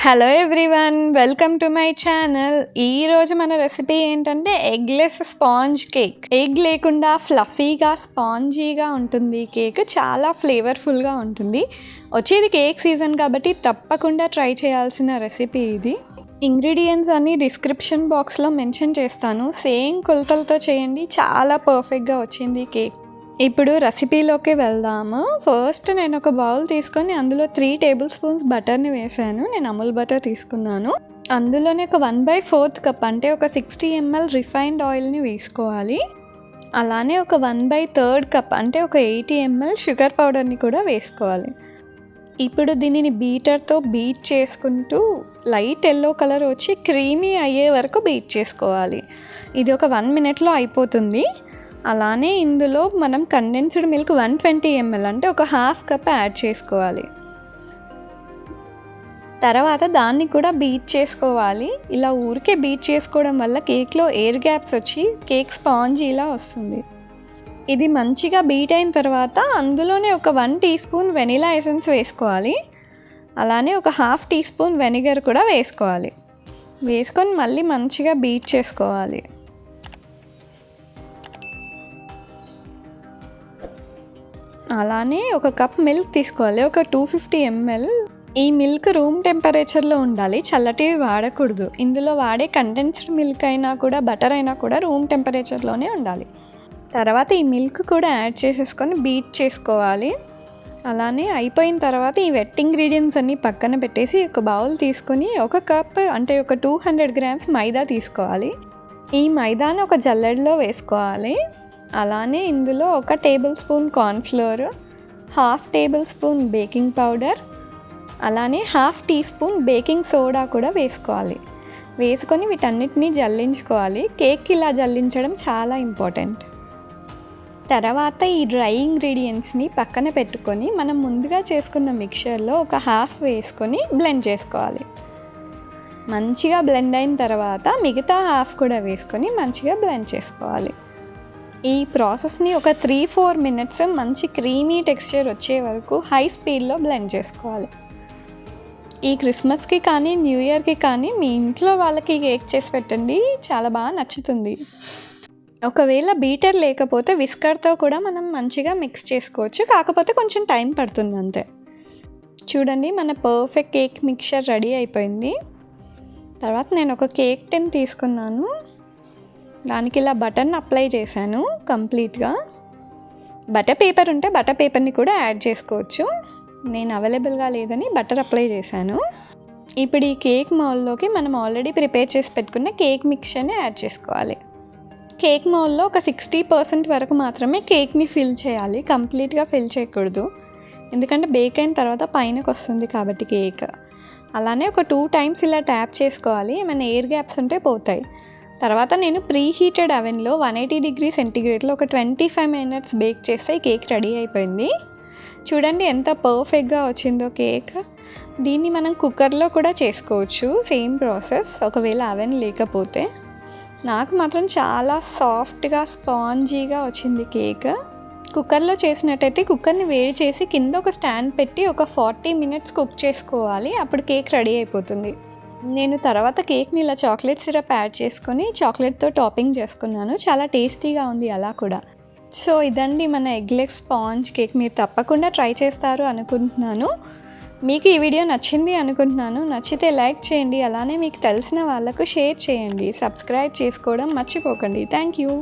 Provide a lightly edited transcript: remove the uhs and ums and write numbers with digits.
Hello everyone, welcome to my channel. ఈరోజు మన recipe ఏంటంటే ఎగ్లెస్ స్పాంజ్ కేక్. ఎగ్ లేకుండా ఫ్లఫీగా స్పాంజీగా ఉంటుంది కేక్. చాలా ఫ్లేవర్ఫుల్గా ఉంటుంది. వచ్చేది కేక్ సీజన్ కాబట్టి తప్పకుండా ట్రై చేయాల్సిన రెసిపీ ఇది. ఇంగ్రీడియంట్స్ అన్ని డిస్క్రిప్షన్ బాక్స్లో మెన్షన్ చేస్తాను. సేమ్ కొలతలతో చేయండి, చాలా పర్ఫెక్ట్గా వచ్చింది కేక్. ఇప్పుడు రెసిపీలోకి వెళ్దాము. ఫస్ట్ నేను ఒక బౌల్ తీసుకొని అందులో 3 టేబుల్ స్పూన్స్ బటర్ని వేసాను. నేను అమూల్ బటర్ తీసుకున్నాను. అందులోనే ఒక 1/4 కప్ అంటే ఒక 60 ml రిఫైన్డ్ ఆయిల్ని వేసుకోవాలి. అలానే ఒక 1/3 కప్ అంటే ఒక 80 ml షుగర్ పౌడర్ని కూడా వేసుకోవాలి. ఇప్పుడు దీనిని బీటర్తో బీట్ చేసుకుంటూ లైట్ ఎల్లో కలర్ వచ్చి క్రీమీ అయ్యే వరకు బీట్ చేసుకోవాలి. ఇది ఒక 1 మినిట్లో అయిపోతుంది. అలానే ఇందులో మనం కండెన్స్డ్ మిల్క్ 120 ml అంటే ఒక 1/2 కప్ యాడ్ చేసుకోవాలి. తర్వాత దాన్ని కూడా బీట్ చేసుకోవాలి. ఇలా ఊరికే బీట్ చేసుకోవడం వల్ల కేక్లో ఎయిర్ గ్యాప్స్ వచ్చి కేక్ స్పాంజీలా వస్తుంది. ఇది మంచిగా బీట్ అయిన తర్వాత అందులోనే ఒక 1 టీ స్పూన్ వెనిలా ఎసెన్స్ వేసుకోవాలి. అలానే ఒక 1/2 టీ స్పూన్ వెనిగర్ కూడా వేసుకోవాలి. వేసుకొని మళ్ళీ మంచిగా బీట్ చేసుకోవాలి. అలానే ఒక కప్ మిల్క్ తీసుకోవాలి, ఒక 250 ml. ఈ మిల్క్ రూమ్ టెంపరేచర్లో ఉండాలి, చల్లటివి వాడకూడదు. ఇందులో వాడే కండెన్స్డ్ మిల్క్ అయినా కూడా బటర్ అయినా కూడా రూమ్ టెంపరేచర్లోనే ఉండాలి. తర్వాత ఈ మిల్క్ కూడా యాడ్ చేసేసుకొని బీట్ చేసుకోవాలి. అలానే అయిపోయిన తర్వాత ఈ వెట్ ఇంగ్రీడియంట్స్ అన్నీ పక్కన పెట్టేసి ఒక బౌల్ తీసుకొని ఒక కప్ అంటే ఒక 200 grams మైదా తీసుకోవాలి. ఈ మైదాని ఒక జల్లెడలో వేసుకోవాలి. అలానే ఇందులో ఒక table spoon cornflour, 1/2 table spoon baking powder, అలానే 1/2 టీ స్పూన్ బేకింగ్ సోడా కూడా వేసుకోవాలి. వేసుకొని వీటన్నిటిని జల్లించుకోవాలి. కేక్ ఇలా జల్లించడం చాలా ఇంపార్టెంట్. తర్వాత ఈ డ్రై ఇంగ్రీడియంట్స్ని పక్కన పెట్టుకొని మనం ముందుగా చేసుకున్న మిక్చర్లో ఒక 1/2 వేసుకొని బ్లెండ్ చేసుకోవాలి. మంచిగా బ్లెండ్ అయిన తర్వాత మిగతా 1/2 కూడా వేసుకొని మంచిగా బ్లెండ్ చేసుకోవాలి. ఈ ప్రాసెస్ని ఒక 3-4 minutes మంచి క్రీమీ టెక్స్చర్ వచ్చే వరకు హై స్పీడ్లో బ్లెండ్ చేసుకోవాలి. ఈ క్రిస్మస్కి కానీ న్యూ ఇయర్కి కానీ మీ ఇంట్లో వాళ్ళకి కేక్ చేసి పెట్టండి, చాలా బాగా నచ్చుతుంది. ఒకవేళ బీటర్ లేకపోతే విస్కర్తో కూడా మనం మంచిగా మిక్స్ చేసుకోవచ్చు, కాకపోతే కొంచెం టైం పడుతుంది అంతే. చూడండి, మన పర్ఫెక్ట్ కేక్ మిక్చర్ రెడీ అయిపోయింది. తర్వాత నేను ఒక కేక్ టిన్ తీసుకున్నాను. దానికి ఇలా బటర్ని అప్లై చేశాను కంప్లీట్గా. బటర్ పేపర్ ఉంటే బటర్ పేపర్ని కూడా యాడ్ చేసుకోవచ్చు. నేను అవైలబుల్గా లేదని బటర్ అప్లై చేశాను. ఇప్పుడు ఈ కేక్ మౌల్లోకి మనం ఆల్రెడీ ప్రిపేర్ చేసి పెట్టుకున్న కేక్ మిక్చర్ని యాడ్ చేసుకోవాలి. కేక్ మౌల్లో ఒక 60% వరకు మాత్రమే కేక్ని ఫిల్ చేయాలి, కంప్లీట్గా ఫిల్ చేయకూడదు. ఎందుకంటే బేక్ అయిన తర్వాత పైనకి వస్తుంది కాబట్టి కేక్. అలానే ఒక 2 times ఇలా ట్యాప్ చేసుకోవాలి, ఏమైనా ఎయిర్ గ్యాప్స్ ఉంటే పోతాయి. తర్వాత నేను ప్రీ హీటెడ్ అవెన్లో 180 degrees సెంటీగ్రేడ్లో ఒక 25 minutes బేక్ చేస్తే కేక్ రెడీ అయిపోయింది. చూడండి ఎంత పర్ఫెక్ట్గా వచ్చిందో కేక్. దీన్ని మనం కుక్కర్లో కూడా చేసుకోవచ్చు, సేమ్ ప్రాసెస్, ఒకవేళ అవెన్ లేకపోతే. నాకు మాత్రం చాలా సాఫ్ట్గా స్పాంజీగా వచ్చింది కేక్. కుక్కర్లో చేసినట్టయితే కుక్కర్ని వేడి చేసి కింద ఒక స్టాండ్ పెట్టి ఒక 40 minutes కుక్ చేసుకోవాలి, అప్పుడు కేక్ రెడీ అయిపోతుంది. నేను తర్వాత కేక్ని ఇలా చాక్లెట్ సిరప్ యాడ్ చేసుకొని చాక్లెట్తో టాపింగ్ చేసుకున్నాను. చాలా టేస్టీగా ఉంది అలా కూడా. సో ఇదండి మన ఎగ్లెస్ స్పాంజ్ కేక్. మీరు తప్పకుండా ట్రై చేస్తారు అనుకుంటున్నాను. మీకు ఈ వీడియో నచ్చింది అనుకుంటున్నాను. నచ్చితే లైక్ చేయండి, అలానే మీకు తెలిసిన వాళ్ళకు షేర్ చేయండి. సబ్స్క్రైబ్ చేసుకోవడం మర్చిపోకండి. Thank you.